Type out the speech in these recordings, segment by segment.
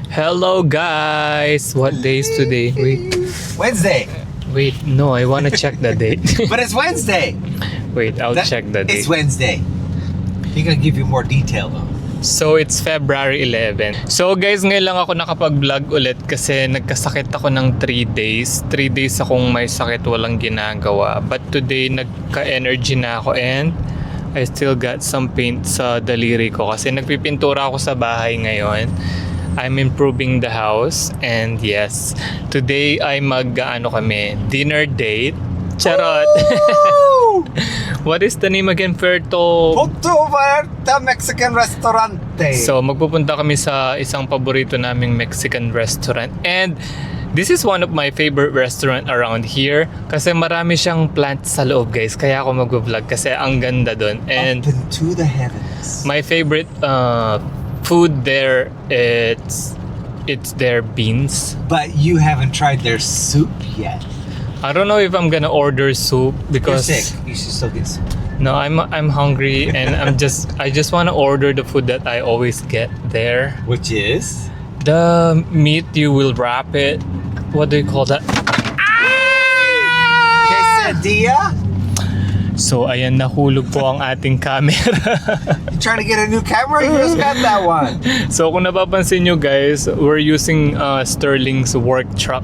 Hello guys! What day is today? Wednesday. No, I wanna check the date. But it's Wednesday. Wait, I'll check the date. It's Wednesday. He's gonna give you more detail though. So it's February 11. So guys, ngayon lang ako nakapag-vlog ulit kasi nagkasakit ako ng 3 days. 3 days akong may sakit, walang ginagawa. But today nagka-energy na ako and I still got some paint sa daliri ko kasi nagpipintura ako sa bahay ngayon. I'm improving the house and yes, today ay dinner date. Charot! What is the name again, Ferto? Punto Vallarta Mexican Restaurante. So, magpupunta kami sa isang paborito naming Mexican restaurant. And this is one of my favorite restaurant around here. Kasi marami siyang plants sa loob, guys. Kaya ako mag-vlog kasi ang ganda dun. And up into the heavens. my favorite food there, it's their beans. But you haven't tried their soup yet. I don't know if I'm gonna order soup because You're sick. You should still get soup. no, I'm hungry and I just want to order the food that I always get there. Which is? The meat, you will wrap it. What do you call that? Quesadilla? So ayan, nahulog po ang ating camera. You trying to get a new camera? You just got that one. So kung napapansin nyo guys, we're using Sterling's work truck.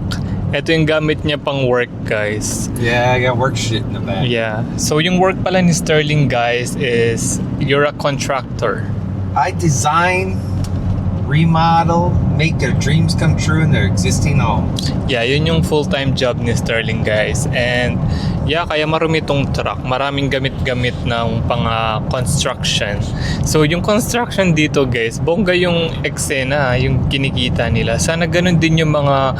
Ito yung gamit niya pang work, guys. Yeah, I got work shit in the back. Yeah. So yung work pala ni Sterling, guys, is you're a contractor. I design, remodel, make their dreams come true in their existing homes. Yeah, yun yung full-time job ni Sterling, guys. And yeah, kaya marumi tong truck. Maraming gamit-gamit ng pang construction. So yung construction dito, guys, bongga yung eksena, yung kinikita nila. Sana ganun din yung mga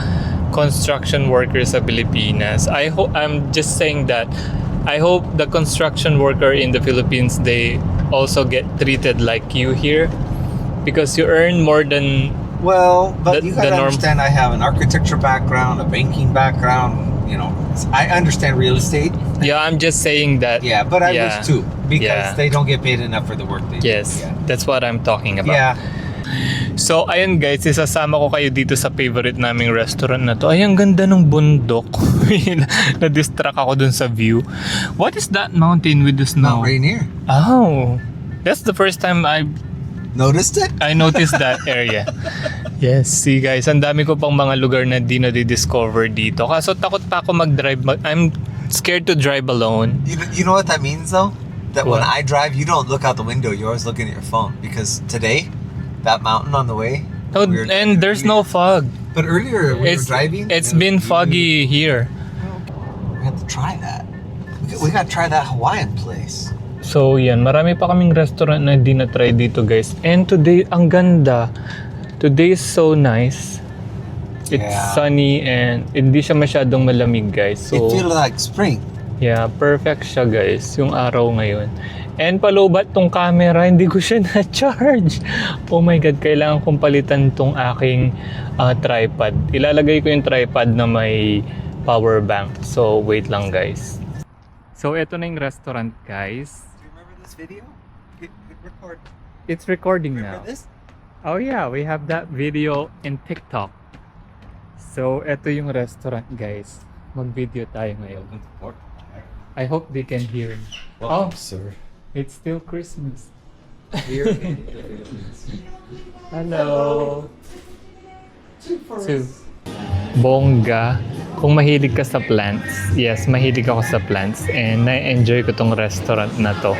construction workers sa Pilipinas. I'm just saying that I hope the construction worker in the Philippines, they also get treated like you here because you earn more than Well, but you gotta norm. understand I have an architecture background, a banking background, you know. I understand real estate. Yeah, I'm just saying that. Yeah, but I wish too. Because Yeah. they don't get paid enough for the work they do. Yes, Yeah. that's what I'm talking about. Yeah. So, ayun guys, isasama ko kayo dito sa favorite naming restaurant na to. Ay, ang ganda ng bundok. Na-distract ako dun sa view. What is that mountain with the snow? Mount Rainier. Oh, that's the first time Noticed it? I noticed that area. Yes, see guys, ang dami ko pang mga lugar na di na-discover dito. Kaso takot pa ako mag-drive. I'm scared to drive alone. You know what that means though? That when What? I drive, you don't look out the window. You're always looking at your phone. Because today, that mountain on the way. Oh, and there's no fog. But earlier when we were driving, It's it was been really- foggy here. We have to try that. We gotta try that Hawaiian place. So yan, marami pa kaming restaurant na hindi na-try dito guys. And today, ang ganda. Today is so nice. It's Yeah. sunny and hindi siya masyadong malamig guys. It So feels like spring. yeah, perfect siya guys, yung araw ngayon. And palubat tong camera, hindi ko siya na-charge. Oh my God, kailangan kong palitan tong aking tripod. Ilalagay ko yung tripod na may power bank. So wait lang guys. So eto na yung restaurant guys. Do you remember this video? Hit record. It's recording Remember now. this? Oh yeah, we have that video in TikTok. So eto yung restaurant guys. Mag-video tayo ngayon. I hope they can hear me. Oh, sir. it's still Christmas. Here. Hello. Two. Bongga. Kung mahilig ka sa plants, yes, mahilig ako sa plants and na-enjoy ko tong restaurant na to.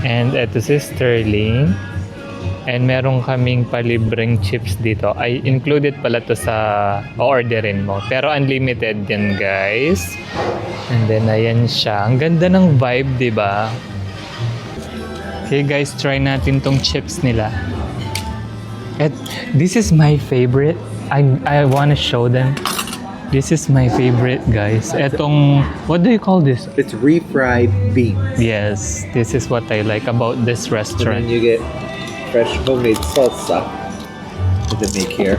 And eto si Sterling. And meron kaming palibreng chips dito. Ay, included pala to sa orderin mo. Pero unlimited yan, guys. And then, ayan siya. Ang ganda ng vibe, di ba? Okay, guys, try natin tong chips nila. At this is my favorite. I wanna show them. This is my favorite, guys. Etong, what do you call this? It's refried beans. Yes, this is what I like about this And then restaurant. you get fresh homemade salsa that they make here.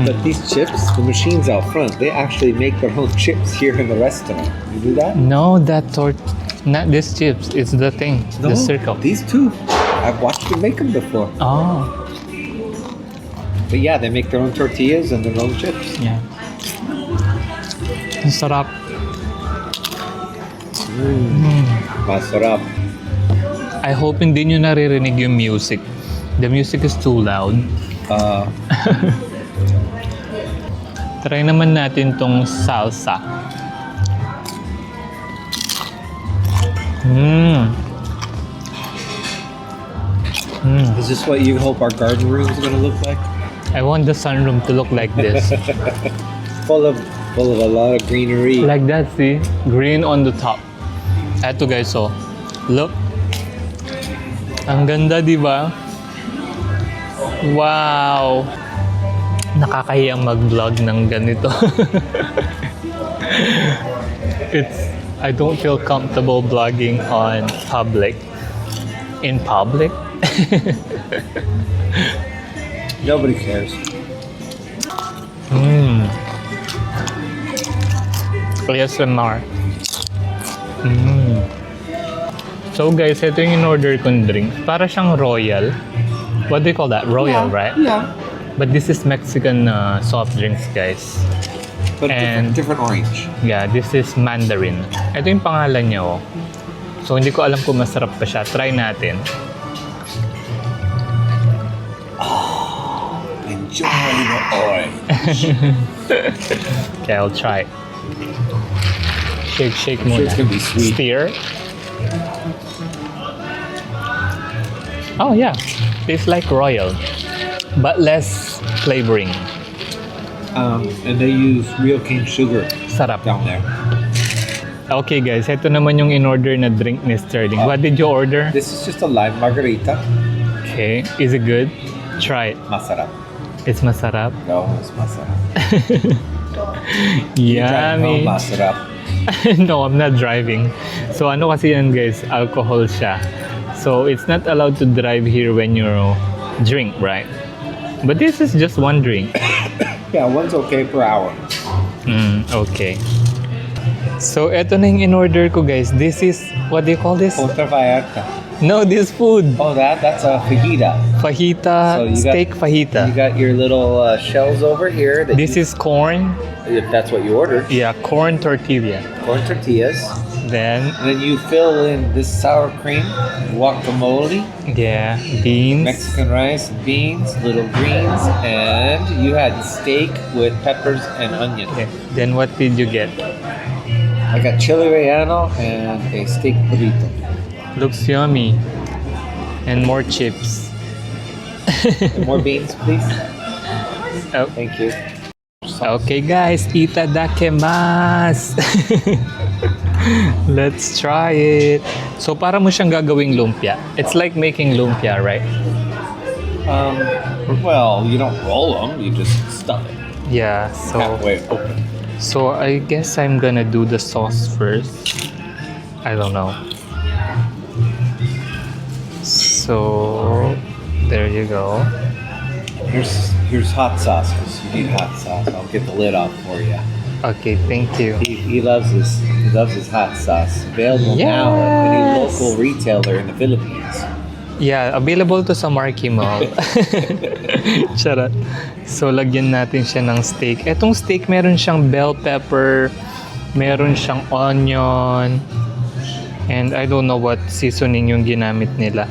But these chips, the machines out front, they actually make their own chips here in the restaurant. You do that? No, not this chips. It's the thing, the circle. These two. I've watched you make them before. Oh. But yeah, they make their own tortillas and their own chips. Yeah. Ang sarap. Masarap. I hope hindi nyo naririnig yung music. The music is too loud. Try naman natin tong salsa. Is this what you hope our garden room is going to look like? I want the sunroom to look like this. Full of a lot of greenery. Like that, see? Green on the top. Eto guys, so look. Ang ganda, di ba? Wow! Nakakahiyang mag-vlog ng ganito. I don't feel comfortable vlogging on public. In public? Nobody cares. ASMR. So guys, ito yung in-order kong drink. Para siyang royal. What do you call that? Royal, right? Yeah. But this is Mexican soft drinks, guys. But And- different orange. Yeah, this is Mandarin. Ito yung pangalan niya, oh. So, hindi ko alam kung masarap pa siya. Try natin. Enjoy the orange. Okay, I'll try. Shake, shake I'm sure muna. it's gonna be sweet. Stir. Oh, yeah. Tastes like royal. But less flavoring. And they use real cane sugar Sarap. down there. Okay, guys. Ito naman yung in-order na drink ni Sterling. What did you order? This is just a lime margarita. Okay. Is it good? Try it. Masarap. It's masarap. No, it's masarap. Driving home, Yummy. masarap. No, I'm not driving. So ano kasi yan guys, alcohol siya. So it's not allowed to drive here when you drink, right? But this is just one drink. Yeah, one's okay per hour. Okay. So eto na yung in-order ko guys. This is, what do you call this? Punta Vallarta. No, this food. Oh, that's a fajita. Fajita, So you steak You fajita. got your little shells over here. That This is corn. if that's what you ordered. Yeah, corn tortilla. Corn tortillas. Then, And then you fill in this sour cream, guacamole, yeah, beans. Mexican rice, beans, little greens, and you had steak with peppers and onion. Okay. Then what did you get? I got chili relleno and a steak burrito. Looks yummy. And more chips. And more beans, please. Oh, Thank you. okay guys, itadakimasu. Let's try it. So para mo siyang gagawing lumpia. It's like making lumpia, right? Well, you don't roll them; you just stuff it Yeah, so halfway open. I guess I'm gonna do the sauce first. I don't know. So there you go. Here's hot sauce because you need hot sauce. I'll get the lid off for you. Okay, thank you. He loves his hot sauce. Available now at any Yes. local retailer in the Philippines. Yeah, available to sa Marquee Mall. Charot. So, lagyan natin siya ng steak. Etong steak, meron siyang bell pepper, meron siyang onion, and I don't know what seasoning yung ginamit nila.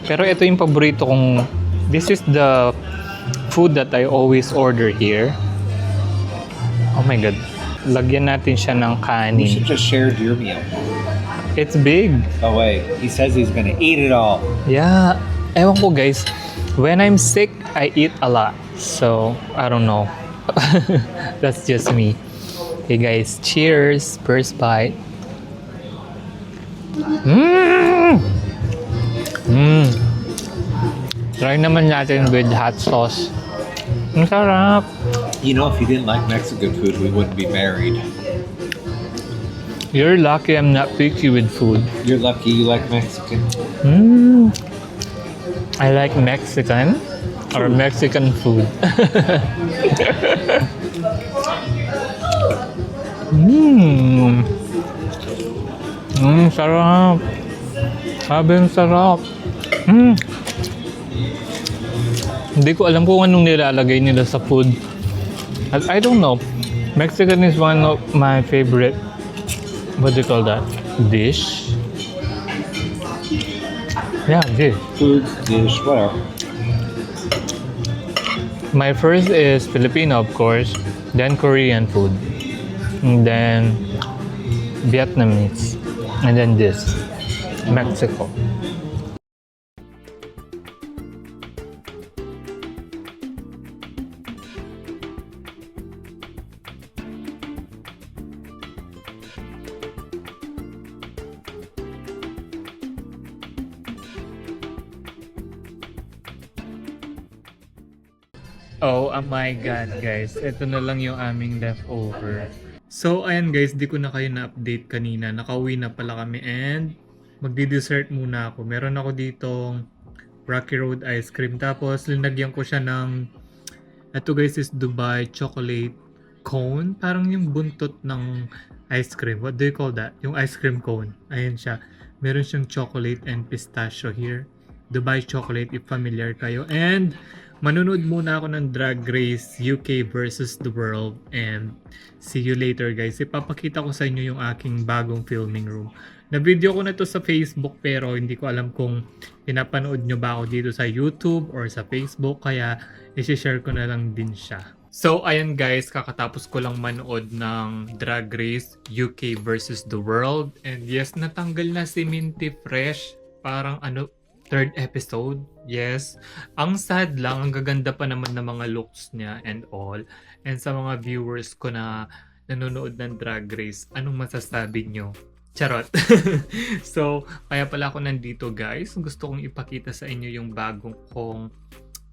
Pero ito yung paborito kong, this is the food that I always order here. Oh my God. Lagyan natin siya ng You kanin. should just share your meal. It's big. Oh wait, he says he's gonna eat it all. Yeah. Ewan ko guys, when I'm sick, I eat a lot. So, I don't know. That's just me. Okay guys, cheers. First bite. Try naman natin with hot sauce. Ang sarap. You know, if you didn't like Mexican food, we wouldn't be married. You're lucky I'm not picky with food. You're lucky you like Mexican. I like Mexican or Mexican food. Sarap. Sabi yung sarap. Hindi ko alam kung anong nilalagay nila sa food. I don't know. Mexican is one of my favorite, what do you call that? Dish? Yeah, dish. Food, dish, whatever. My first is Filipino, of course. Then Korean food. And then Vietnamese. And then this. Mexico. Oh my God, guys. Ito na lang yung aming leftover. So, ayan guys, di ko na kayo na-update kanina. Nakauwi na pala kami and magdi-dessert muna ako. Meron ako ditong Rocky Road ice cream. Tapos, linagyan ko siya ng, ito guys is Dubai chocolate cone. Parang yung buntot ng ice cream. What do you call that? Yung ice cream cone. Ayan siya. Meron siyang chocolate and pistachio here. Dubai chocolate if familiar kayo. And manonood muna ako ng Drag Race UK versus the World and see you later guys. Ipapakita ko sa inyo yung aking bagong filming room. Na-video ko na to sa Facebook pero hindi ko alam kung pinapanood nyo ba ako dito sa YouTube or sa Facebook kaya isi-share ko na lang din siya. So ayan guys, kakatapos ko lang manood ng Drag Race UK versus the World and yes, natanggal na si Minty Fresh. Parang third episode. Yes. Ang sad lang, ang gaganda pa naman ng mga looks niya and all. And sa mga viewers ko na nanonood ng Drag Race, anong masasabi nyo? Charot. So, kaya pala ako nandito guys. Gusto kong ipakita sa inyo yung bagong kong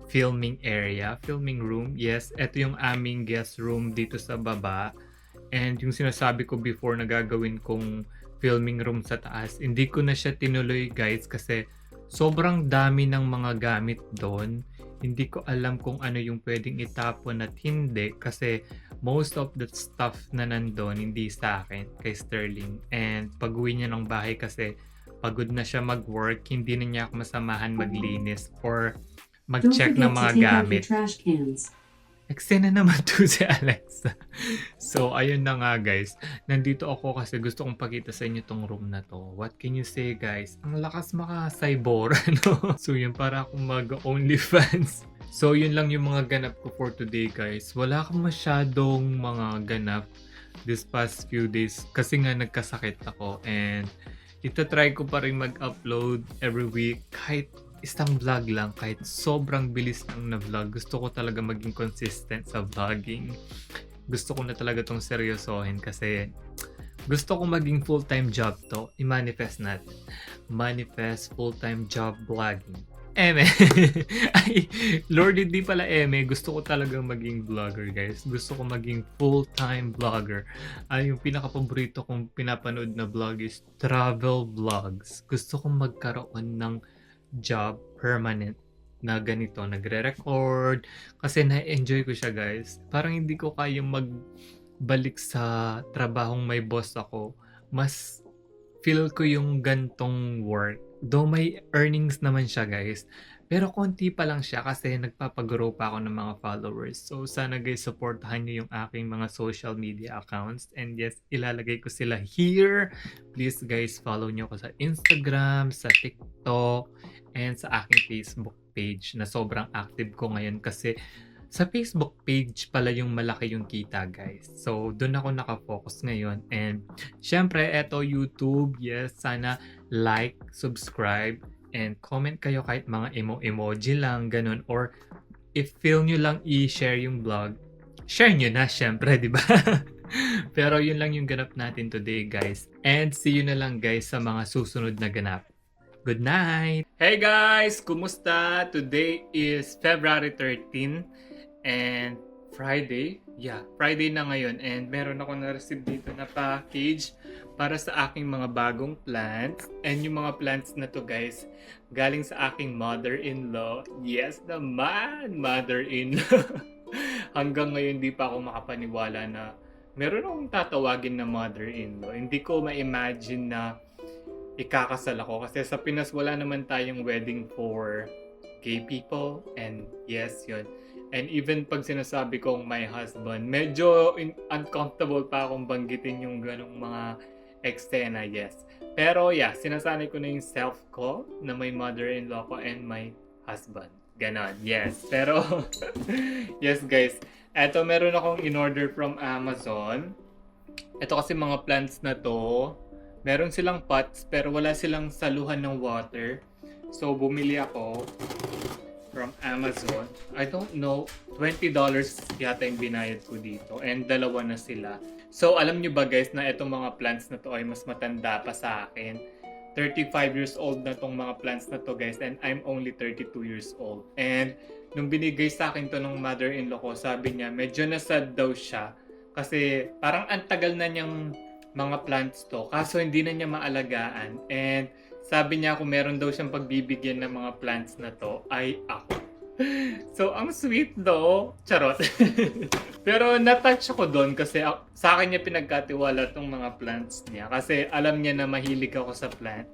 filming area, filming room. Yes, ito yung aming guest room dito sa baba. And yung sinasabi ko before na gagawin kong filming room sa taas, hindi ko na siya tinuloy guys kasi sobrang dami ng mga gamit doon. Hindi ko alam kung ano yung pwedeng itapon at hindi kasi most of the stuff na nandun hindi sa akin kay Sterling. And pag-uwi niya ng bahay kasi pagod na siya mag-work, hindi na niya ako masamahan maglinis or mag-check ng mga gamit. Eksena naman to si Alexa. So, ayun na nga guys. Nandito ako kasi gusto kong pakita sa inyo tong room na to. What can you say guys? Ang lakas maka-cyborg, no? So, yun para akong mag-OnlyFans. So, yun lang yung mga ganap ko for today guys. Wala akong masyadong mga ganap this past few days kasi nga nagkasakit ako and itatry ko pa rin mag-upload every week kahit isang vlog lang, kahit sobrang bilis ng na-vlog. Gusto ko talaga maging consistent sa vlogging. Gusto ko na talaga tong seryosohin kasi gusto ko maging full-time job to. I-manifest natin. Manifest full-time job vlogging. Eme. Ay, Lord, hindi pala eme. Gusto ko talagang maging vlogger, guys. Gusto ko maging full-time vlogger. Ay, yung pinaka-paborito kong pinapanood na vlog is travel vlogs. Gusto kong magkaroon ng job permanent na ganito, nagre-record kasi na-enjoy ko siya guys. Parang hindi ko kayang magbalik sa trabahong may boss ako. Mas feel ko yung gantong work. Though may earnings naman siya guys, pero konti pa lang siya kasi nagpapagrow pa ako ng mga followers. So sana guys, supportahan niyo yung aking mga social media accounts. And yes, ilalagay ko sila here. Please guys, follow niyo ako sa Instagram, sa TikTok, and sa aking Facebook page na sobrang active ko ngayon kasi sa Facebook page pala yung malaki yung kita guys. So doon ako nakafocus ngayon and syempre eto YouTube, yes, sana like, subscribe, and comment kayo kahit mga emoji lang, ganun. Or if feel nyo lang i-share yung vlog, share nyo na syempre, di ba? Pero yun lang yung ganap natin today guys. And see you na lang guys sa mga susunod na ganap. Good night! Hey guys! Kumusta? Today is February 13 and Friday. Yeah, Friday na ngayon and meron ako na-receive dito na package para sa aking mga bagong plants. And yung mga plants na to guys, galing sa aking mother-in-law. Yes naman! Mother-in-law! Hanggang ngayon di pa ako makapaniwala na meron akong tatawagin na mother-in-law. Hindi ko ma-imagine na ikakasal ako kasi sa Pinas wala naman tayong wedding for gay people. And yes, yun. And even pag sinasabi kong my husband, medyo uncomfortable pa akong banggitin yung ganong mga eksena, yes. Pero yeah, sinasanay ko na yung self ko na may mother-in-law ko and my husband. Ganon, yes. Pero, yes guys, eto meron akong in-order from Amazon. Ito kasi mga plants na to, meron silang pots pero wala silang saluhan ng water. So, bumili ako from Amazon. I don't know, $20 yata yung binayad ko dito. And dalawa na sila. So, alam nyo ba guys na itong mga plants na to ay mas matanda pa sa akin. 35 years old na tong mga plants na to guys. And I'm only 32 years old. And nung binigay sa akin to ng mother-in-law ko, sabi niya, medyo nasad daw siya. Kasi parang antagal na niyang mga plants to. Kaso hindi na niya maalagaan. And sabi niya kung meron daw siyang pagbibigyan ng mga plants na to, ay ako. So, ang sweet do. Charot. Pero natouch ako doon kasi sa akin niya pinagkatiwala tong mga plants niya. Kasi alam niya na mahilig ako sa plant.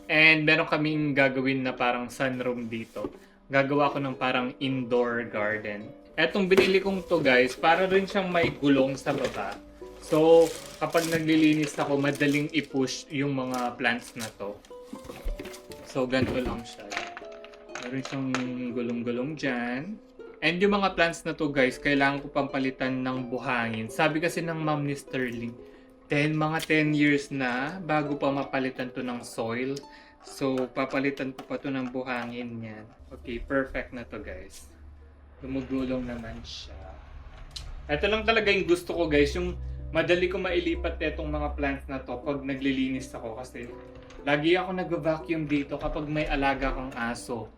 And meron kaming gagawin na parang sunroom dito. Gagawa ko ng parang indoor garden. Etong binili kong to guys, para rin siyang may gulong sa baba. So, kapag naglilinis ako, madaling i-push yung mga plants na to. So, ganito lang siya. Meron siyang gulong-gulong dyan. And yung mga plants na to guys, kailangan ko pampalitan ng buhangin. Sabi kasi ng mom ni Sterling, mga 10 years na bago pa mapalitan to ng soil. So, papalitan ko pa to ng buhangin niyan. Okay, perfect na to guys. Lumugulong naman siya. Ito lang talaga yung gusto ko guys, yung madali ko mailipat itong mga plants na to pag naglilinis ako kasi lagi ako nag-vacuum dito kapag may alaga kang aso.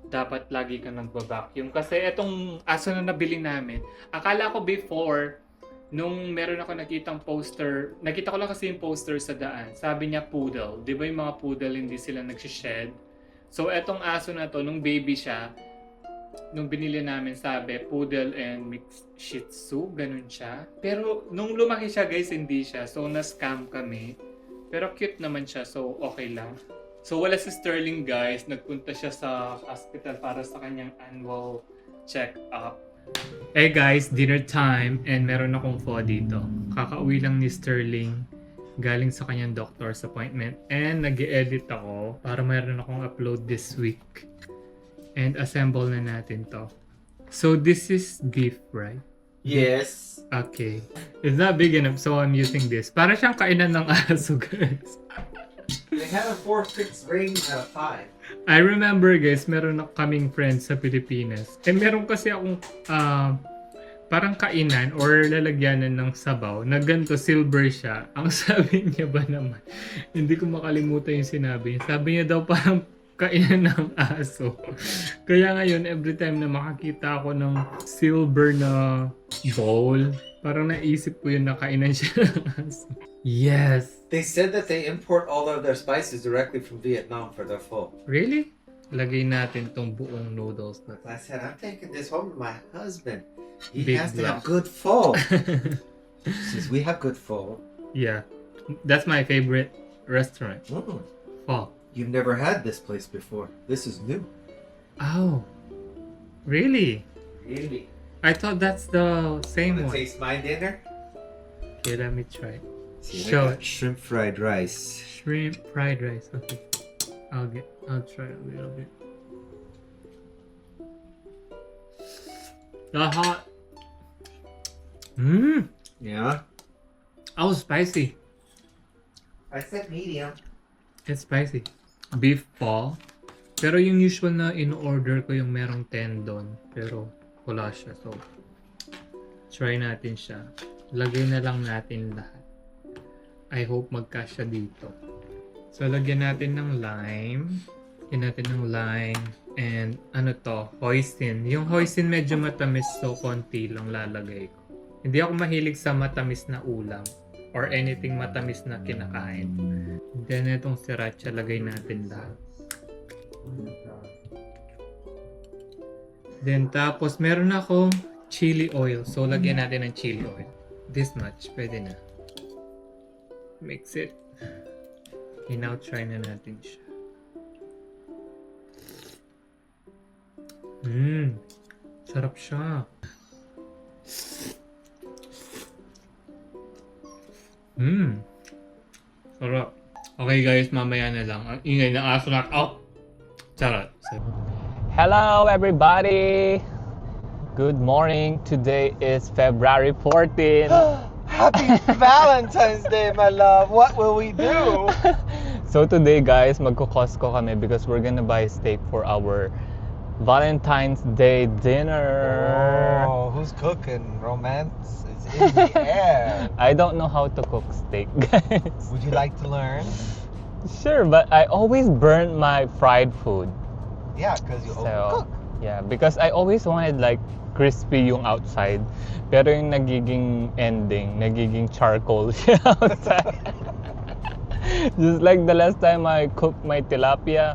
Dapat lagi ka nag-vacuum. Kasi itong aso na nabili namin, akala ko before, nung meron ako nakitang poster, nakita ko lang kasi yung poster sa daan. Sabi niya poodle. Di ba yung mga poodle hindi sila nagsished? So etong aso na to, nung baby siya, nung binili namin sabi, poodle and mixed shih tzu, ganun siya. Pero nung lumaki siya guys, hindi siya. So na-scam kami. Pero cute naman siya, so okay lang. So wala si Sterling guys, nagpunta siya sa hospital para sa kanyang annual check-up. Hey guys, dinner time and meron akong pho dito. Kakauwi lang ni Sterling galing sa kanyang doctor's appointment and nag-edit ako para meron akong upload this week. And assemble na natin to. So this is beef, right? Yes. Okay. It's not big enough, so I'm using this. Para siyang kainan ng aso, guys. They have a 4-6 range out of 5. I remember, guys, meron na kaming friends sa Pilipinas. And meron kasi akong parang kainan or lalagyanan ng sabaw na ganito, silver siya. Ang sabi niya ba naman, hindi ko makalimutan yung sinabi niya. Sabi niya daw parang kainan ng aso. Kaya ngayon, every time na makakita ako ng silver na bowl, parang naisip ko yun na kainan siya ng aso. Yes! They said that they import all of their spices directly from Vietnam for their pho. Really? Lagay natin tong buong noodles na. I said, I'm taking this home to my husband. He Big has to block. have good pho. Since we have good pho. Yeah. That's my favorite restaurant. Pho. You've never had this place before. This is new. Oh. Really? Really? I thought that's the same Want to one. taste my dinner? Okay, let me try. See, Show I got shrimp fried rice. Shrimp fried rice. Okay. I'll try a little bit. The hot. Yeah. Oh, spicy. I said medium. It's spicy. Beef paw. Pero yung usual na in-order ko yung merong tendon. Pero wala siya. So, try natin siya. Lagay na lang natin lahat. I hope magkasya dito. So, lagyan natin ng lime. Lagyan natin ng lime. And ano to? Hoisin. Yung hoisin medyo matamis, so konti lang lalagay ko. Hindi ako mahilig sa matamis na ulam or anything matamis na kinakain. Then itong sriracha, lagay natin lahat. Then tapos meron akong chili oil. So lagyan natin ng chili oil. This much, pwede na. Mix it. Okay, now try na natin siya. Sarap siya. Sarap. Okay guys, mamaya na lang. Ang ingay ng aso na. Oh! Charot. Hello everybody! Good morning. Today is February 14. Happy Valentine's Day, my love. What will we do? So today guys, magko-Costco kami because we're gonna buy steak for our Valentine's Day dinner. Oh, who's cooking? Romance is in the air. I don't know how to cook steak, guys. Would you like to learn? Sure, but I always burn my fried food. Yeah, because you So, overcook. yeah, because I always wanted like crispy yung outside. Pero yung nagiging ending, nagiging charcoal siya outside. Just like the last time I cooked my tilapia,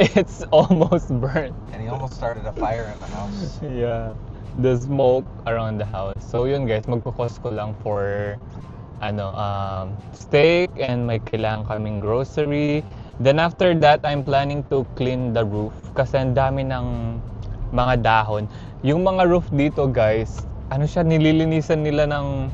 it's almost burnt. And he almost started a fire in the house. Yeah, the smoke around the house. So yun guys, magko-Costco lang for steak and may kailangan kaming grocery. Then after that, I'm planning to clean the roof kasi ang dami ng mga dahon. Yung mga roof dito guys, nililinisan nila ng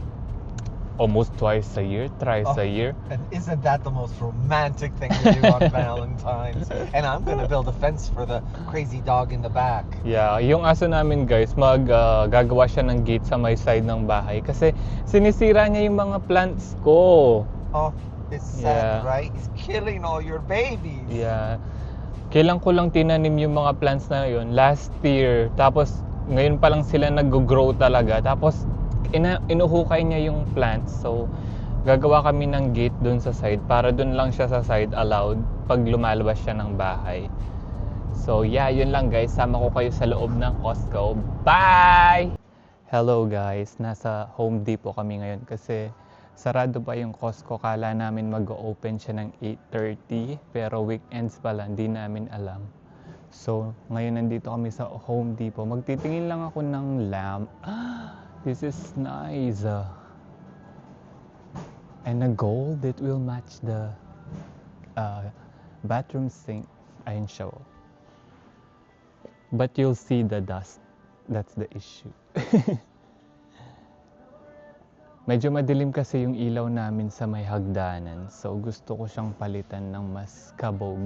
almost twice a year, thrice a year. And isn't that the most romantic thing to do on Valentine's? And I'm gonna build a fence for the crazy dog in the back. Yeah, yung aso namin guys, gagawa siya ng gate sa may side ng bahay kasi sinisira niya yung mga plants ko. Oh, it's sad, Yeah. right? He's killing all your babies. Yeah. Kailan ko lang tinanim yung mga plants na yun last year. Tapos ngayon pa lang sila nag-grow talaga. Tapos inuhukay niya yung plants. So gagawa kami ng gate dun sa side para dun lang siya sa side allowed pag lumalabas siya ng bahay. So yeah, yun lang guys. Sama ko kayo sa loob ng Costco. Bye! Hello guys. Nasa Home Depot kami ngayon kasi sarado pa yung Costco. Kala namin mag-open siya ng 8:30 pero weekends pala, hindi namin alam. So ngayon nandito kami sa Home Depot. Magtitingin lang ako ng lamp. This is nice. And a gold that will match the bathroom sink. Ayun siya. But you'll see the dust. That's the issue. Medyo madilim kasi yung ilaw namin sa may hagdanan. So gusto ko siyang palitan ng mas kabog.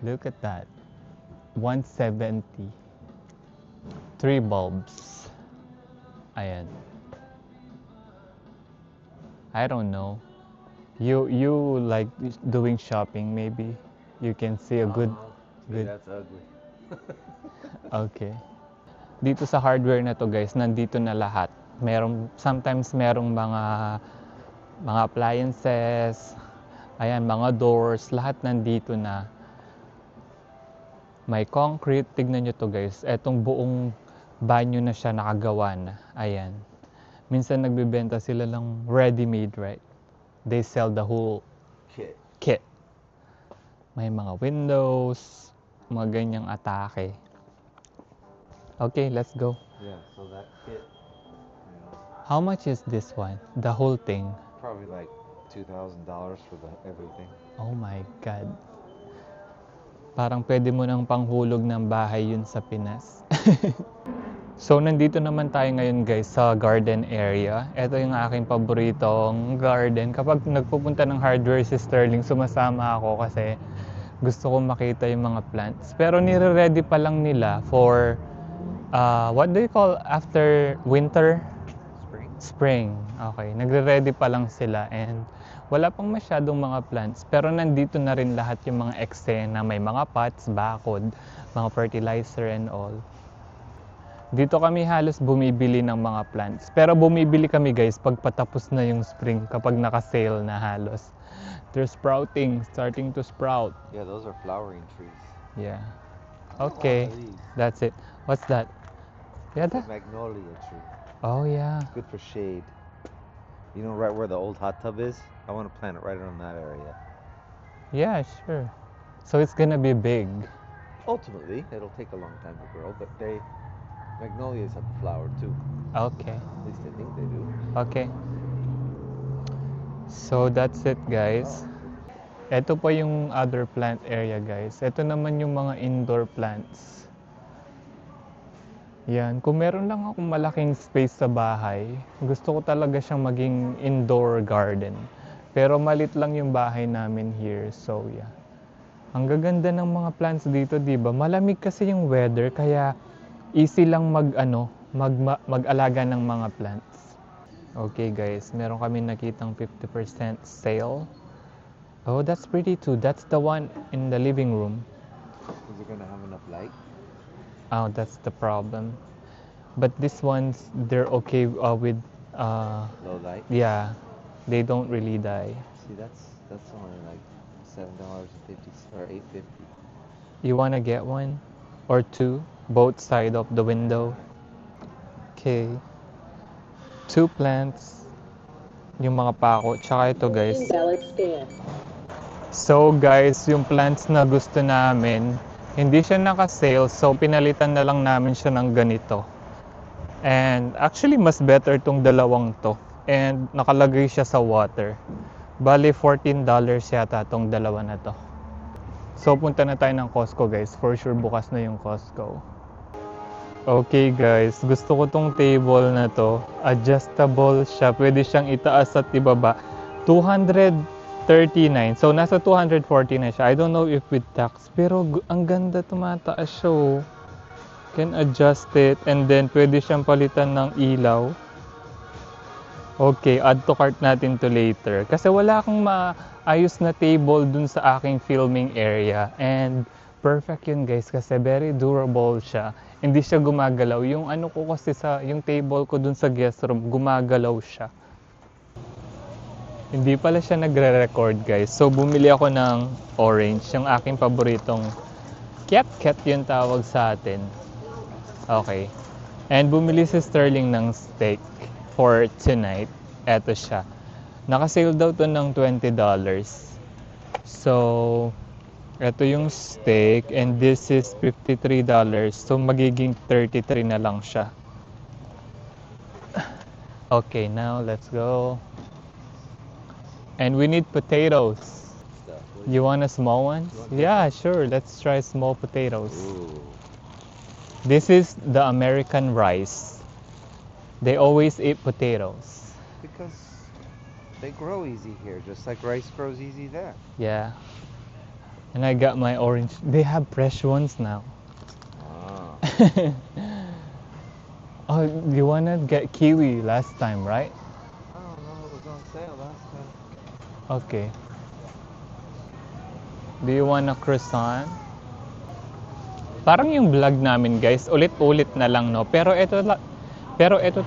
Look at that. 170. 3 bulbs. Ayan. I don't know. You like doing shopping maybe? You can see a good. That's ugly. Okay. Dito sa hardware na to guys, nandito na lahat. Sometimes merong mga appliances, ayan, mga doors, lahat nandito na. May concrete, tignan nyo to guys. Etong buong banyo na siya nakagawa na. Ayan. Minsan nagbebenta sila lang ready-made, right? They sell the whole kit. May mga windows, mga ganyang atake. Okay, let's go. Yeah, so that kit, How much is this one? The whole thing? probably like $2,000 for everything. Oh my God. Parang pwede mo nang panghulog ng bahay yun sa Pinas. So, nandito naman tayo ngayon guys sa garden area. Ito yung aking paboritong garden. Kapag nagpupunta ng hardware si Sterling, sumasama ako kasi gusto kong makita yung mga plants. Pero nire-ready pa lang nila for, what do you call after winter? Spring. Okay. Nagre-ready pa lang sila and wala pang masyadong mga plants. Pero nandito na rin lahat yung mga eksena. May mga pots, bakod, mga fertilizer and all. Dito kami halos bumibili ng mga plants. Pero bumibili kami guys pag patapos na yung spring, kapag naka-sale na halos. They're sprouting, starting to sprout. Yeah, those are flowering trees. Yeah. Okay, that's it. What's that? Yeah, It's a that? magnolia tree. Oh yeah. Good for shade. You know right where the old hot tub is? I want to plant it right around that area. Yeah, sure. So it's gonna be big. Ultimately, it'll take a long time to grow, but magnolias have a flower too. Okay. At least I think they do. Okay. So that's it guys. Ito po yung other plant area guys. Ito naman yung mga indoor plants. Yan, kung meron lang akong malaking space sa bahay, gusto ko talaga siyang maging indoor garden. Pero malit lang yung bahay namin here, so yeah. Ang gaganda ng mga plants dito, 'di ba? Malamig kasi yung weather kaya easy lang mag-alaga ng mga plants. Okay guys, meron kami nakitang 50% sale. Oh, that's pretty too. That's the one in the living room. Is it gonna have enough light? Oh, that's the problem. But this ones, they're okay with, Low light. yeah, they don't really die. See, that's only like $7.50 or $8.50. You wanna get one or two, both side of the window? Okay. Two plants. Yung mga pako. Tsaka ito guys. Invalid scan. So guys, yung plants na gusto namin, hindi siya naka-sale, so pinalitan na lang namin siya ng ganito. And actually, mas better tong dalawang to. And nakalagay siya sa water. Bali, $14 yata tong dalawa na to. So punta na tayo ng Costco guys. For sure, bukas na yung Costco. Okay guys, gusto ko tong table na to. Adjustable siya. Pwede siyang itaas at ibaba. 239. So, nasa 249 siya. I don't know if with tax. Pero ang ganda, tumataas siya. Oh. Can adjust it. And then, pwede siyang palitan ng ilaw. Okay, add to cart natin to later. Kasi wala akong maayos na table dun sa aking filming area. And perfect yun guys. Kasi very durable siya. Hindi siya gumagalaw. Yung ano ko kasi yung table ko dun sa guest room, gumagalaw siya. Hindi pala siya nagre-record guys. So bumili ako ng orange, yung aking paboritong cat yung tawag sa atin. Okay. And bumili si Sterling ng steak for tonight. Eto siya. Naka-sale daw to ng $20. So, eto yung steak and this is $53. So magiging 33 na lang siya. Okay, now let's go. And we need potatoes. You want a small one? Yeah, sure. Let's try small potatoes. Ooh. This is the American rice. They always eat potatoes. Because they grow easy here, just like rice grows easy there. Yeah. And I got my orange. They have fresh ones now. Ah. Oh, you wanna get kiwi last time, right? I don't know, it was on sale last time. Okay. Do you want a croissant? Parang yung vlog namin guys, ulit-ulit na lang no. Pero ito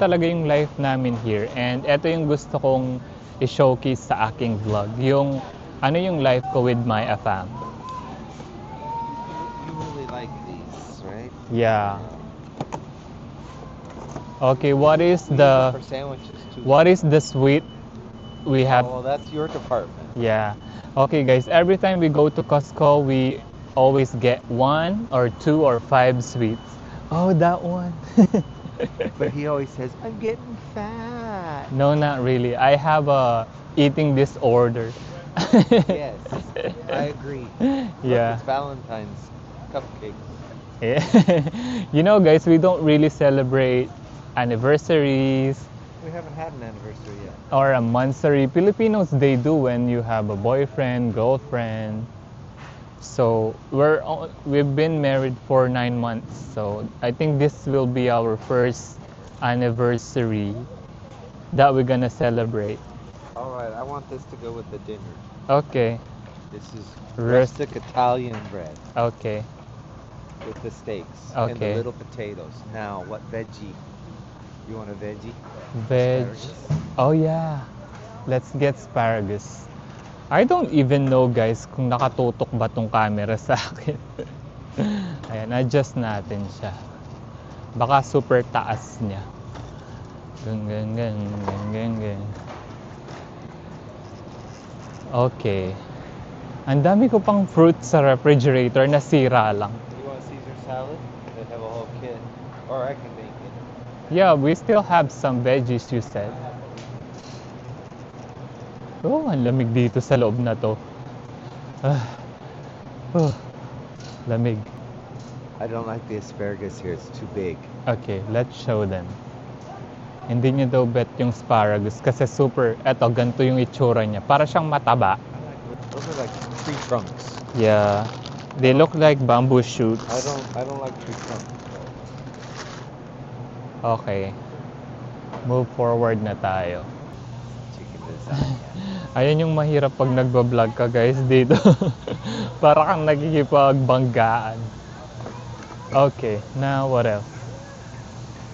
talaga yung life namin here. And ito yung gusto kong i-showcase sa aking vlog. Yung ano yung life ko with my fam. You really like these, right? Yeah. Okay, what is the For sandwiches too. what is the sweet we have? Oh, well, that's your department. Yeah. Okay guys, every time we go to Costco, we always get 1 or 2 or 5 sweets. Oh, that one. But he always says, I'm getting fat. No, not really. I have a eating disorder. Yes, I agree. Yeah. Look, it's Valentine's cupcakes. Yeah. You know guys, we don't really celebrate anniversaries We haven't had an anniversary yet. or a monthsary. Filipinos, they do when you have a boyfriend, girlfriend. So we've been married for 9 months. So I think this will be our first anniversary that we're gonna celebrate. All right, I want this to go with the dinner. Okay. This is Rust- rustic Italian bread Okay. with the steaks and Okay. the little potatoes. Now, what veggie? You want a veggie? Veg. Asparagus? Oh yeah. Let's get asparagus. I don't even know guys kung nakatutok ba tong camera sa akin. Ayan, adjust natin siya. Baka super taas niya. Gang. Okay. Ang dami ko pang fruit sa refrigerator na sira lang. You want Caesar salad? They have a whole kit. Or I can make it. Yeah, we still have some veggies you said. Oh, ang lamig dito sa loob na to. Lamig. I don't like the asparagus here. It's too big. Okay, let's show them. Hindi niya daw bet yung asparagus kasi super, eto, ganito yung itsura niya. Para siyang mataba. Those are like tree trunks. Yeah. They look like bamboo shoots. I don't like tree trunks. Okay. Move forward na tayo. Chicken lasagna. Ayan yung mahirap pag nagbablog ka guys dito. Para kang nagikipagbanggaan. Okay, now what else?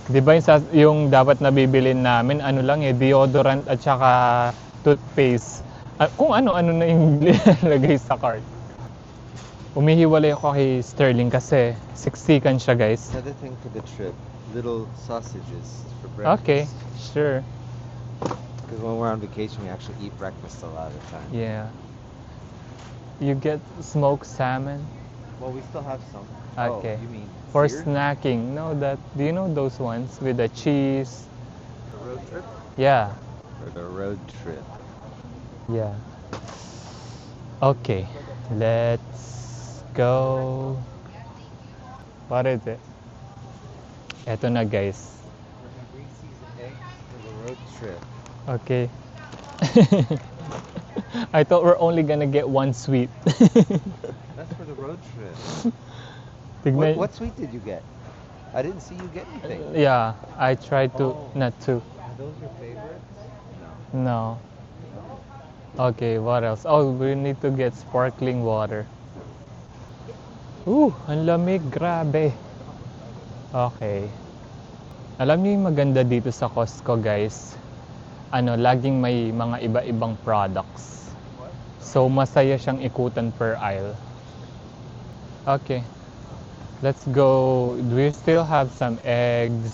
Di ba yung dapat nabibilin namin, ano lang deodorant at saka toothpaste. Kung ano-ano na yung nilagay sa cart. Umihiwalay ako kay Sterling kasi siksikan siya guys. Another thing for the trip, little sausages for breakfast. Okay, sure. Because when we're on vacation, we actually eat breakfast a lot of the time. Yeah. You get smoked salmon Well, we still have some. Okay. Oh, you mean for seared? snacking. No, do you know those ones with the cheese? The road trip? Yeah. For the road trip. Yeah. Okay. Let's go. What is it? Eto na guys. For the green seasoned eggs for the road trip. Okay. I thought we're only gonna get one sweet. That's for the road trip. Tignan. What sweet did you get? I didn't see you get anything. Yeah, I tried to Oh. not to. Are those your favorites? No. Okay, what else? Oh, we need to get sparkling water. Ang lamig, grabe. Okay. Alam niyo yung maganda dito sa Costco, guys? Laging may mga iba-ibang products. So, masaya siyang ikutan per aisle. Okay. Let's go. Do we still have some eggs?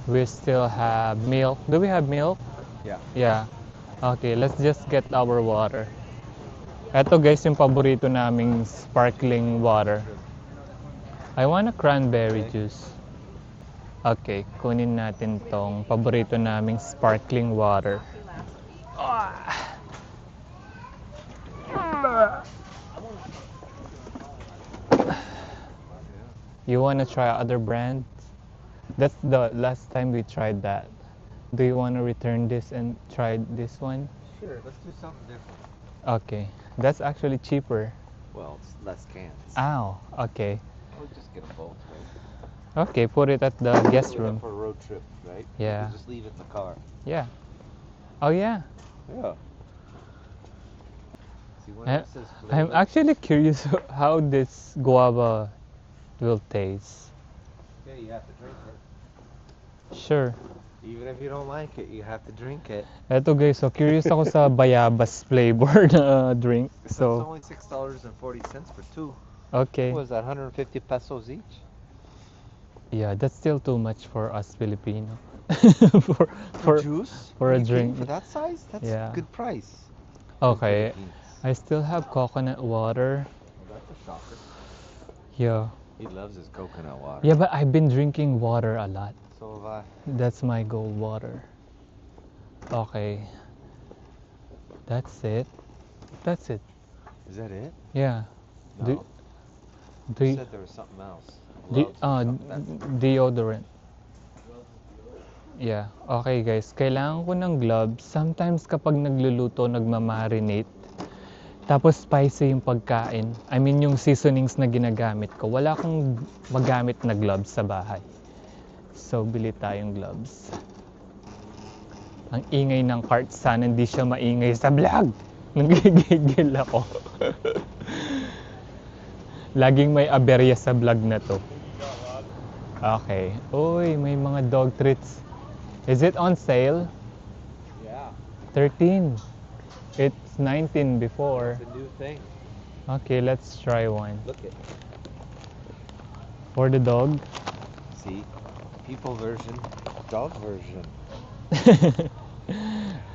We still have milk. Do we have milk? Yeah. Yeah. Okay, let's just get our water. Eto guys, yung paborito naming sparkling water. I want a cranberry juice. Okay, kunin natin tong paborito naming sparkling water. You wanna try other brands? That's the last time we tried that. Do you wanna return this and try this one? Sure, let's do something different. Okay, that's actually cheaper. Well, it's less cans. Ow, okay. We'll just get a bolt, right? Okay, put it at the guest room. For a road trip, right? Yeah. We'll just leave it in the car. Yeah. Oh yeah. Yeah. See, when I, it says I'm flavor- actually curious how this guava will taste. Yeah, you have to drink it. Sure. Even if you don't like it, you have to drink it. Eto guys, so curious ako sa bayabas flavor na drink. It's So, only $6.40 for two. okay. What was that, 150 pesos each? Yeah, that's still too much for us Filipino. for for juice? for a Are you kidding? drink. For that size? That's Yeah. a good price. Okay. Philippines. I still have coconut water. Well, that's a shocker. Yeah. He loves his coconut water. Yeah, but I've been drinking water a lot. So have I. That's my gold water. Okay. That's it. That's it. Is that it? Yeah. No. Do You you, said there was something else. do, Gloves or something. That's- deodorant. Yeah. Okay guys, kailangan ko ng gloves. Sometimes kapag nagluluto, nagmamarinate. Tapos spicy yung pagkain. I mean yung seasonings na ginagamit ko. Wala akong magamit na gloves sa bahay. So bili tayong gloves. Ang ingay ng cart, sana hindi siya maingay sa vlog. Nanggigigil ako. Laging may aberya sa vlog na to. Okay. Uy, may mga dog treats. Is it on sale? Yeah. 13. It's 19 before. It's a new thing. Okay, let's try one. Look it. For the dog. See? People version, dog version.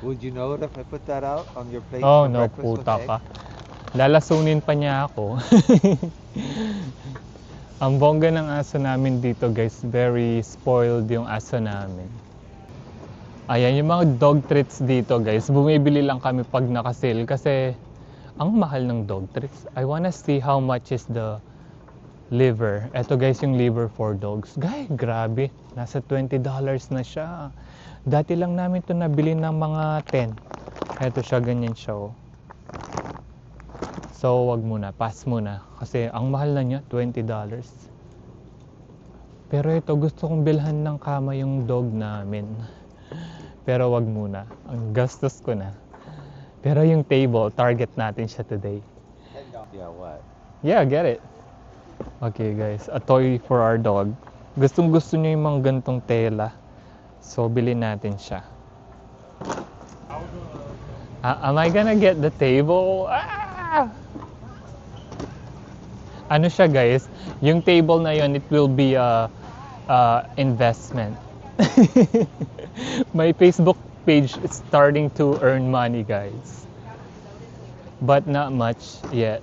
Would you know it if I put that out on your plate Oh for no, breakfast with puta egg? ka. Lalasunin pa niya ako. Ang bongga ng aso namin dito guys, very spoiled yung aso namin. Ayan, yung mga dog treats dito guys, bumibili lang kami pag naka-sale kasi ang mahal ng dog treats. I wanna see how much is the liver. Ito guys yung liver for dogs. Guys, grabe. Nasa $20 na siya. Dati lang namin to nabili ng mga 10. Ito siya, ganyan siya oh. So, wag muna. Pass muna. Kasi ang mahal na niya, $20. Pero ito, gusto kong bilhan ng kama yung dog namin. Pero wag muna. Ang gastos ko na. Pero yung table, target natin siya today. Yeah, what? Yeah, get it. Okay guys, a toy for our dog. Gustong gusto niya yung mga gantong tela. So, bilhin natin siya. Am I gonna get the table? Ah! Ano siya guys? Yung table na yon, it will be a investment. My Facebook page is starting to earn money guys. But not much yet.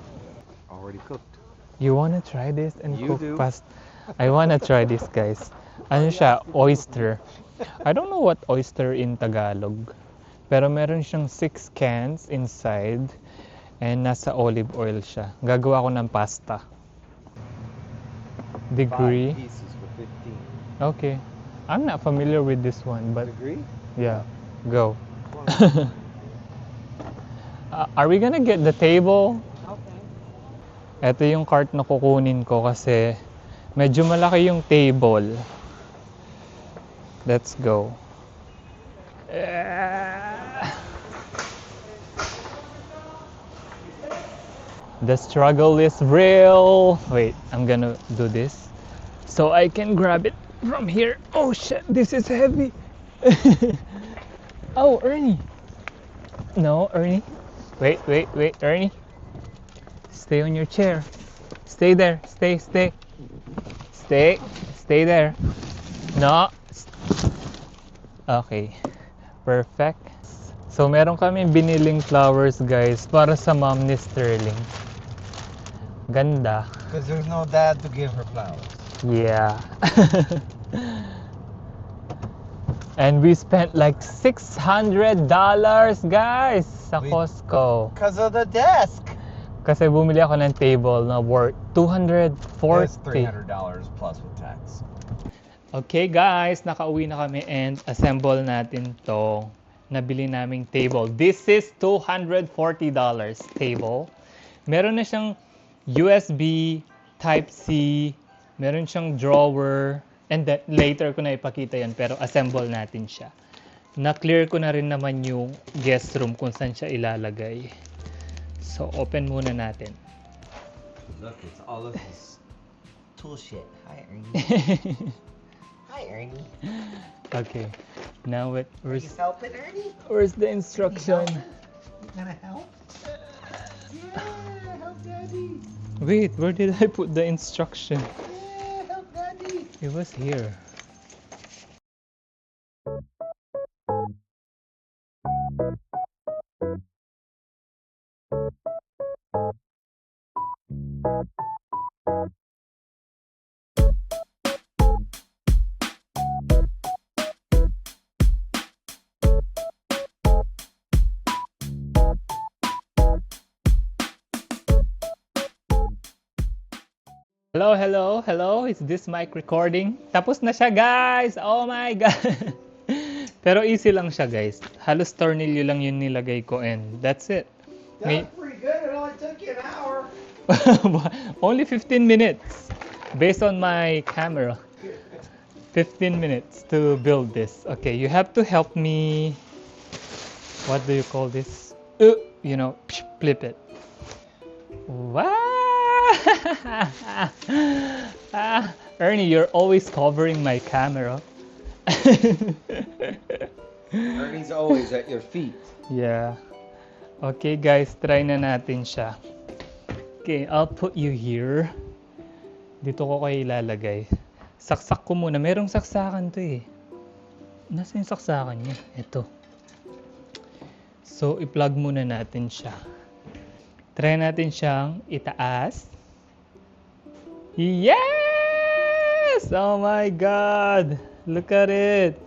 Already cooked. You wanna try this and You cook do. fast? I wanna try this guys. Ano siya? Oyster. I don't know what oyster in Tagalog. Pero meron siyang 6 cans inside and nasa olive oil siya. Gagawa ko ng pasta. Degree. 5 pieces for 15. Okay. I'm not familiar with this one, but Degree? yeah. Go. Are we gonna get the table? Okay. Ito yung cart na kukunin ko kasi medyo malaki yung table. Let's go. The struggle is real. Wait, I'm gonna do this so I can grab it from here. Oh shit, this is heavy. Oh, Ernie. No, Ernie. Wait, Ernie. Stay on your chair. Stay there. Stay there. No. Okay. Perfect. So, meron kami biniling flowers, guys, para sa mom ni Sterling. Ganda. Because there's no dad to give her flowers. Yeah. And we spent like $600, guys, sa Costco. Because of the desk. Kasi bumili ako ng table na worth $240. It's $300 plus with tax. Okay guys, nakauwi na kami and assemble natin to nabili naming table. This is $240 table. Meron na siyang USB Type-C, meron siyang drawer, and then later ko na ipakita yan, pero assemble natin siya. Na-clear ko na rin naman yung guest room kung saan siya ilalagay. So, open muna natin. Look, it's all of this tool shit. Hi, Ernie. Hi, Ernie. Okay. Now, You helping, Ernie? where's the instruction? You gonna help? Yeah, help Daddy. Wait, where did I put the instruction? Yeah, help Daddy. It was here. Hello. Is this mic recording? Tapos na siya, guys! Oh my God! Pero easy lang siya, guys. Halos tornilyo lang yung nilagay ko and that's it. That was pretty good. It only took you an hour. Only 15 minutes. Based on my camera. 15 minutes to build this. Okay, you have to help me. What do you call this? Flip it. Wow! Ernie, you're always covering my camera. Ernie's always at your feet. Yeah. Okay guys, try na natin siya. Okay, I'll put you here. Dito ko kayo ilalagay. Saksak ko muna. Merong saksakan to eh. Nasaan yung saksakan niya? Ito. So, i-plug muna natin siya. Try natin siyang itaas. Yes! Oh my God! Look at it!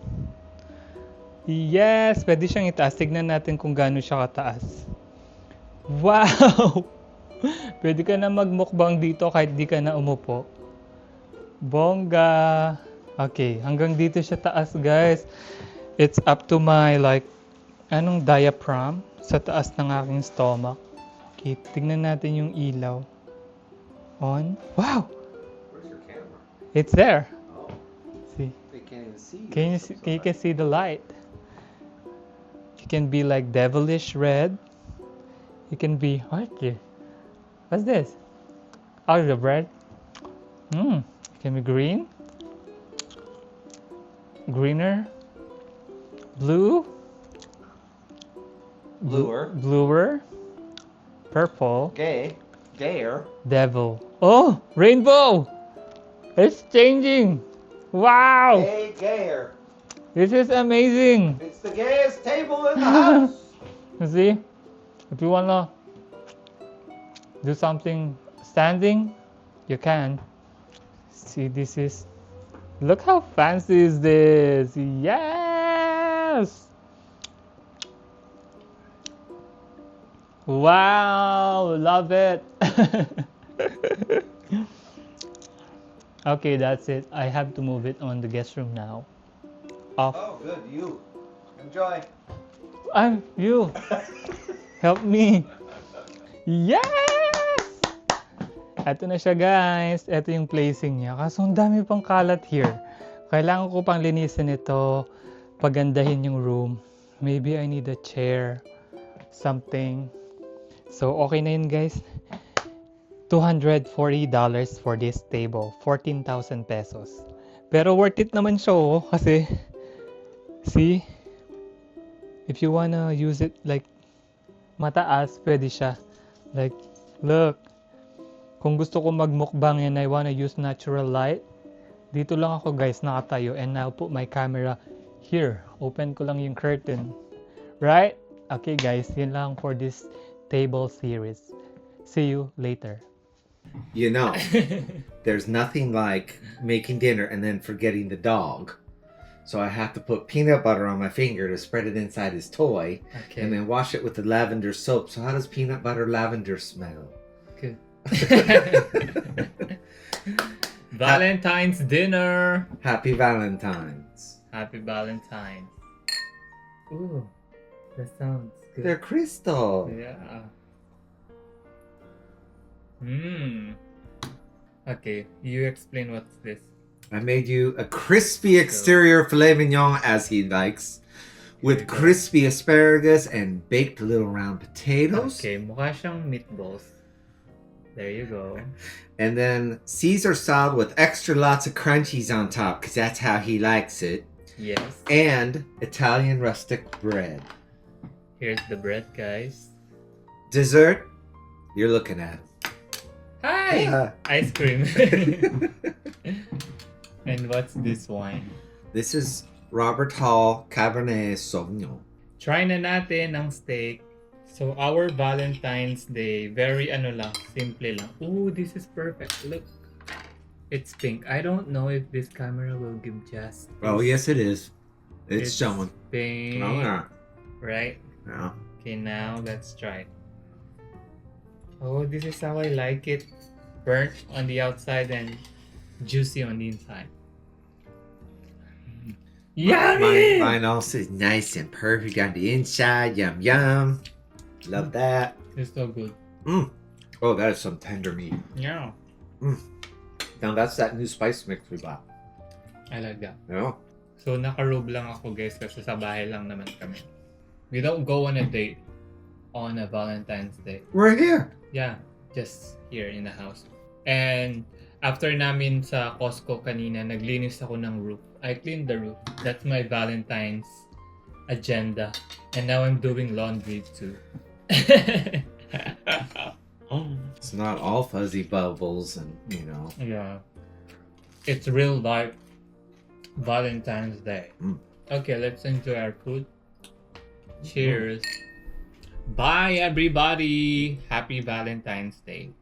Yes! Pwede siyang itaas. Tignan natin kung gaano siya kataas. Wow! Pwede ka na magmukbang dito kahit di ka na umupo. Bongga! Okay, hanggang dito siya taas, guys. It's up to my, like, diaphragm sa taas ng aking stomach. Okay, tignan natin yung ilaw. On. Wow! Where's your camera? It's there. Oh, See? they can't even see you. Can you see, you can see the light. You can be like devilish red. You can be what's this? Olive red. It can be green. Greener. Blue. Bluer. Purple. Gayer. Devil. Oh, rainbow. It's changing. Wow. Gayer. This is amazing. It's the gayest table in the house. You see? If you wanna do something standing, you can. See, this is. Look how fancy is this! Yes! Wow! Love it! Okay, that's it. I have to move it on the guest room now. Off. Oh, good. You enjoy. You. Help me. Yes! Ito na siya, guys. Ito yung placing niya. Kaso ang dami pang kalat here. Kailangan ko pang linisin ito. Pagandahin yung room. Maybe I need a chair. Something. So, okay na yun, guys. $240 for this table. 14,000 pesos. Pero worth it naman siya, oh. Kasi, see? If you wanna use it like mataas, pwede siya. Like, look. Kung gusto ko magmukbang and I wanna use natural light, dito lang ako, guys, nakatayo, and I'll put my camera here. Open ko lang yung curtain. Right? Okay, guys, yun lang for this table series. See you later. You know, there's nothing like making dinner and then forgetting the dog. So I have to put peanut butter on my finger to spread it inside his toy, Okay. and then wash it with the lavender soap. So how does peanut butter lavender smell? Good. Valentine's dinner. Happy Valentine's. Happy Valentine's. Ooh, that sounds good. They're crystal. Yeah. Okay, you explain what's this. I made you a crispy exterior filet mignon as he likes, with crispy asparagus and baked little round potatoes. Okay, mukha siyang meatballs. There you go. And then Caesar salad with extra lots of crunchies on top, because that's how he likes it. Yes. And Italian rustic bread. Here's the bread, guys. Dessert, you're looking at. Hi! Yeah. Ice cream. And what's this wine? This is Robert Hall Cabernet Sauvignon. Try na natin ang steak. So, our Valentine's Day, very simple lang. Ooh, this is perfect. Look. It's pink. I don't know if this camera will give justice. Oh, yes, it is. It's showing. Pink. Oh, yeah. Right? Yeah. Okay, now let's try it. Oh, this is how I like it. Burnt on the outside and juicy on the inside. Yummy! Mine also is nice and perfect on the inside. Yum, yum. Love that. It's so good. Oh, that is some tender meat. Yeah. Now, that's that new spice mix we bought. I like that. Yeah. So, naka-robe lang ako, guys, kasi sa bahay lang naman kami. We don't go on a date on a Valentine's Day. We're here. Yeah, just here in the house. And after namin sa Costco kanina, naglinis ako ng roof. I cleaned the roof. That's my Valentine's agenda. And now I'm doing laundry too. It's not all fuzzy bubbles and, you know. Yeah. It's real life Valentine's Day. Okay, let's enjoy our food. Cheers. Bye, everybody. Happy Valentine's Day.